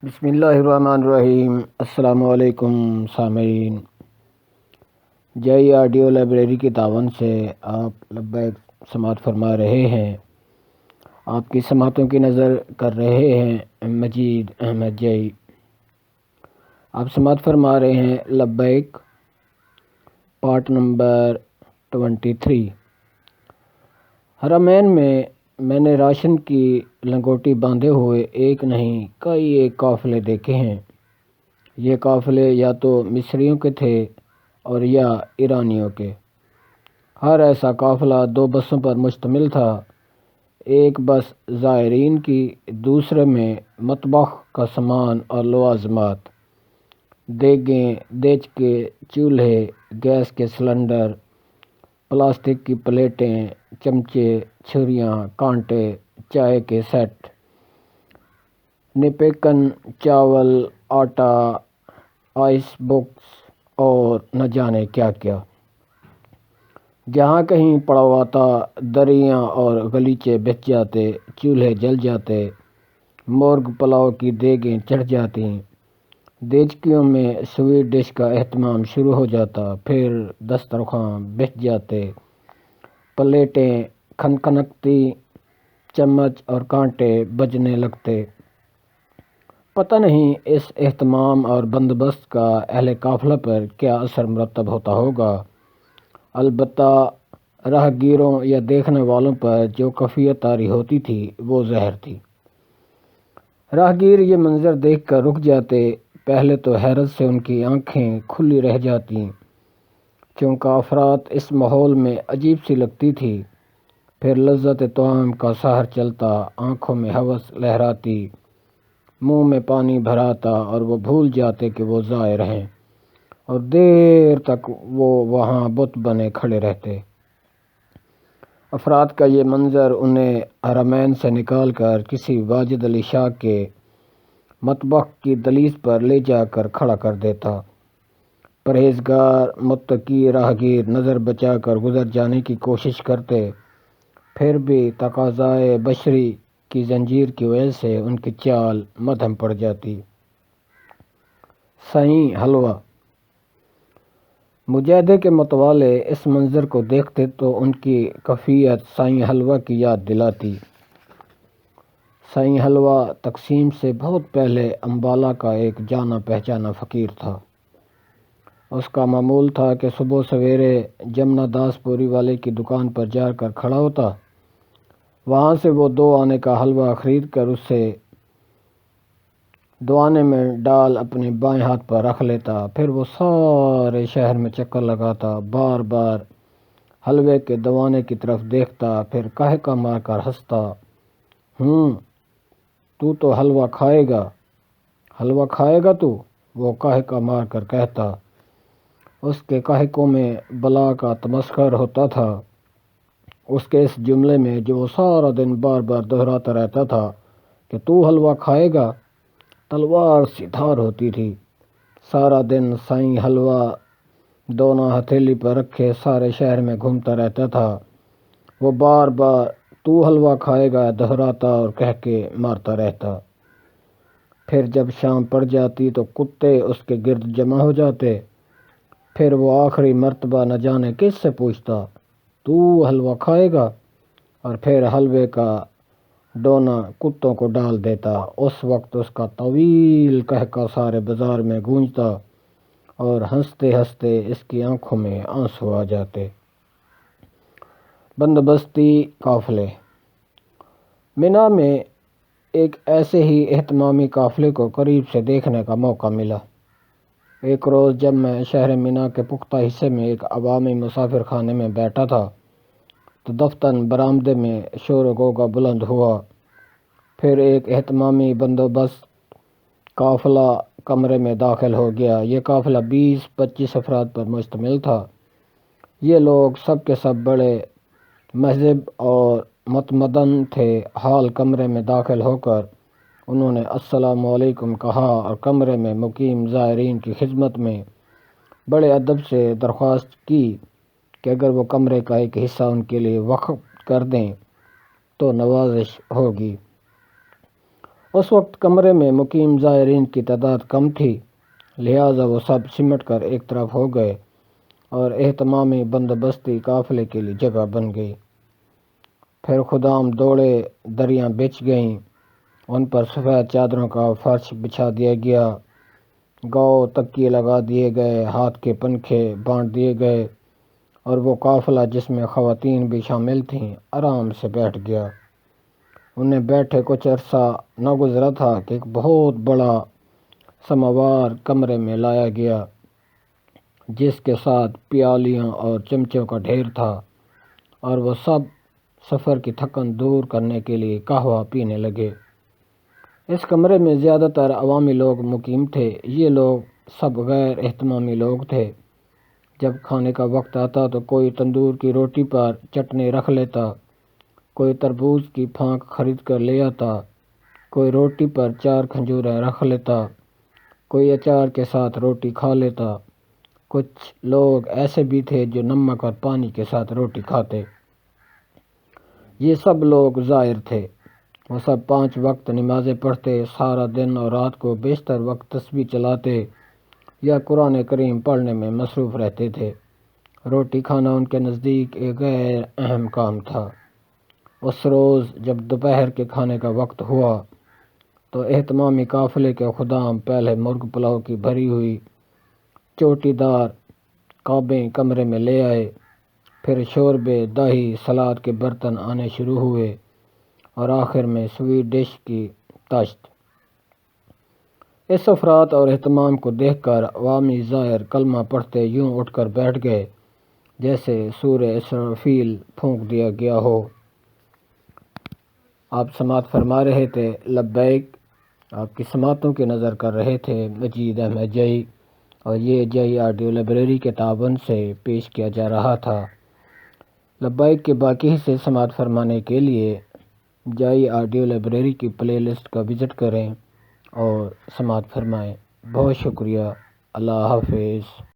بسم اللہ الرحمن الرحیم۔ السلام علیکم سامعین، جے آڈیو لائبریری کے تعاون سے آپ لبیک سماعت فرما رہے ہیں۔ آپ کی سماعتوں کی نظر کر رہے ہیں مجید احمد جئی۔ آپ سماعت فرما رہے ہیں لبیک پارٹ نمبر 23۔ حرمین میں نے راشن کی لنگوٹی باندھے ہوئے ایک نہیں کئی ایک قافلے دیکھے ہیں۔ یہ قافلے یا تو مصریوں کے تھے اور یا ایرانیوں کے۔ ہر ایسا قافلہ 2 بسوں پر مشتمل تھا، ایک بس زائرین کی، دوسرے میں مطبخ کا سامان اور لوازمات، دیگیں، دیچکے، چولہے، گیس کے سلنڈر، پلاسٹک کی پلیٹیں، چمچے، چھریاں، کانٹے، چائے کے سیٹ، نیپکن، چاول، آٹا، آئس بکس اور نہ جانے کیا کیا۔ جہاں کہیں پڑا ہوا تھا دریاں اور غلیچے بہہ جاتے، چولہے جل جاتے، مرغ پلاؤ کی دیگیں چڑھ جاتی، دیچکیوں میں سویٹ ڈش کا اہتمام شروع ہو جاتا، پھر دسترخوان بہہ جاتے، پلیٹیں کھنکھنکتی، چمچ اور کانٹے بجنے لگتے۔ پتہ نہیں اس اہتمام اور بندوبست کا اہل قافلہ پر کیا اثر مرتب ہوتا ہوگا، البتہ راہ گیروں یا دیکھنے والوں پر جو کیفیت طاری ہوتی تھی وہ زہر تھی۔ راہ گیر یہ منظر دیکھ کر رک جاتے، پہلے تو حیرت سے ان کی آنکھیں کھلی رہ جاتیں، چونکہ افراد اس ماحول میں عجیب سی لگتی تھی، پھر لذت طعام کا سحر چلتا، آنکھوں میں ہوس لہراتی، منہ میں پانی بھراتا اور وہ بھول جاتے کہ وہ زائر ہیں، اور دیر تک وہ وہاں بت بنے کھڑے رہتے۔ افراد کا یہ منظر انہیں حرمین سے نکال کر کسی واجد علی شاہ کے مطبخ کی دہلیز پر لے جا کر کھڑا کر دیتا۔ پرہیزگار متقی راہگیر نظر بچا کر گزر جانے کی کوشش کرتے، پھر بھی تقاضائے بشری کی زنجیر کی وجہ سے ان کی چال مدھم پڑ جاتی۔ سائیں حلوہ۔ مجاہدے کے متوالے اس منظر کو دیکھتے تو ان کی کیفیت سائیں حلوہ کی یاد دلاتی۔ سائیں حلوہ تقسیم سے بہت پہلے امبالہ کا ایک جانا پہچانا فقیر تھا۔ اس کا معمول تھا کہ صبح سویرے جمنا داس پوری والے کی دکان پر جا کر کھڑا ہوتا، وہاں سے وہ 2 آنے کا حلوہ خرید کر اسے 2 آنے میں ڈال اپنے بائیں ہاتھ پر رکھ لیتا، پھر وہ سارے شہر میں چکر لگاتا، بار بار حلوے کے 2 آنے کی طرف دیکھتا، پھر قہقہ مار کر ہنستا، تو تو حلوہ کھائے گا، حلوہ کھائے گا تو، وہ قہقہ مار کر کہتا۔ اس کے قہقوں میں بلا کا تمسخر ہوتا تھا۔ اس کے اس جملے میں جو وہ سارا دن بار بار دہراتا رہتا تھا کہ تو حلوہ کھائے گا، تلوار سی دھار ہوتی تھی۔ سارا دن سائیں حلوہ دونوں ہتھیلی پر رکھے سارے شہر میں گھومتا رہتا تھا۔ وہ بار بار تو حلوہ کھائے گا دہراتا اور قہقے مارتا رہتا۔ پھر جب شام پڑ جاتی تو کتے اس کے گرد جمع ہو جاتے، پھر وہ آخری مرتبہ نہ جانے کس سے پوچھتا، تو حلوہ کھائے گا، اور پھر حلوے کا ڈونا کتوں کو ڈال دیتا۔ اس وقت اس کا طویل قہقہ سارے بازار میں گونجتا اور ہنستے ہنستے اس کی آنکھوں میں آنسو آ جاتے۔ بندوبستی قافلے۔ منا میں ایک ایسے ہی اہتمامی قافلے کو قریب سے دیکھنے کا موقع ملا۔ ایک روز جب میں شہر منا کے پختہ حصے میں ایک عوامی مسافر خانے میں بیٹھا تھا تو دفتن برآمدے میں شور و غوغا بلند ہوا، پھر ایک اہتمامی بندوبست قافلہ کمرے میں داخل ہو گیا۔ یہ قافلہ 20-25 افراد پر مشتمل تھا۔ یہ لوگ سب کے سب بڑے مہذب اور متمدن تھے۔ حال کمرے میں داخل ہو کر انہوں نے السلام علیکم کہا اور کمرے میں مقیم زائرین کی خدمت میں بڑے ادب سے درخواست کی کہ اگر وہ کمرے کا ایک حصہ ان کے لیے وقف کر دیں تو نوازش ہوگی۔ اس وقت کمرے میں مقیم زائرین کی تعداد کم تھی، لہٰذا وہ سب سمٹ کر ایک طرف ہو گئے اور اہتمامی بندوبستی قافلے کے لیے جگہ بن گئی۔ پھر خدام دوڑے، دریاں بچھ گئیں، ان پر سفید چادروں کا فرش بچھا دیا گیا، گاؤ تکیے لگا دیے گئے، ہاتھ کے پنکھے بانٹ دیے گئے، اور وہ قافلہ جس میں خواتین بھی شامل تھیں آرام سے بیٹھ گیا۔ انہیں بیٹھے کچھ عرصہ نہ گزرا تھا کہ ایک بہت بڑا سماوار کمرے میں لایا گیا، جس کے ساتھ پیالیوں اور چمچوں کا ڈھیر تھا، اور وہ سب سفر کی تھکن دور کرنے کے لیے قہوہ پینے لگے۔ اس کمرے میں زیادہ تر عوامی لوگ مقیم تھے۔ یہ لوگ سب غیر اہتمامی لوگ تھے۔ جب کھانے کا وقت آتا تو کوئی تندور کی روٹی پر چٹنی رکھ لیتا، کوئی تربوز کی پھانک خرید کر لے آتا، کوئی روٹی پر 4 کھجوریں رکھ لیتا، کوئی اچار کے ساتھ روٹی کھا لیتا۔ کچھ لوگ ایسے بھی تھے جو نمک اور پانی کے ساتھ روٹی کھاتے۔ یہ سب لوگ زائر تھے۔ وہ سب 5 وقت نمازیں پڑھتے، سارا دن اور رات کو بیشتر وقت تسبیح چلاتے یا قرآن کریم پڑھنے میں مصروف رہتے تھے۔ روٹی کھانا ان کے نزدیک ایک غیر اہم کام تھا۔ اس روز جب دوپہر کے کھانے کا وقت ہوا تو اہتمامی قافلے کے خدام پہلے مرغ پلاؤ کی بھری ہوئی چوٹی دار کابیں کمرے میں لے آئے، پھر شوربے، دہی، سلاد کے برتن آنے شروع ہوئے، اور آخر میں سویٹ ڈش کی تشت۔ اس افراد اور اہتمام کو دیکھ کر عوامی زائر کلمہ پڑھتے یوں اٹھ کر بیٹھ گئے جیسے سورہ اسرافیل پھونک دیا گیا ہو۔ آپ سماعت فرما رہے تھے لبیک۔ آپ کی سماعتوں کی نظر کر رہے تھے مجید احمد جئی، اور یہ جئی آڈیو لائبریری کے تعاون سے پیش کیا جا رہا تھا۔ لبیک کے باقی حصے سماعت فرمانے کے لیے جئی آڈیو لائبریری کی پلے لسٹ کا وزٹ کریں اور سماعت فرمائیں۔ بہت شکریہ۔ اللہ حافظ۔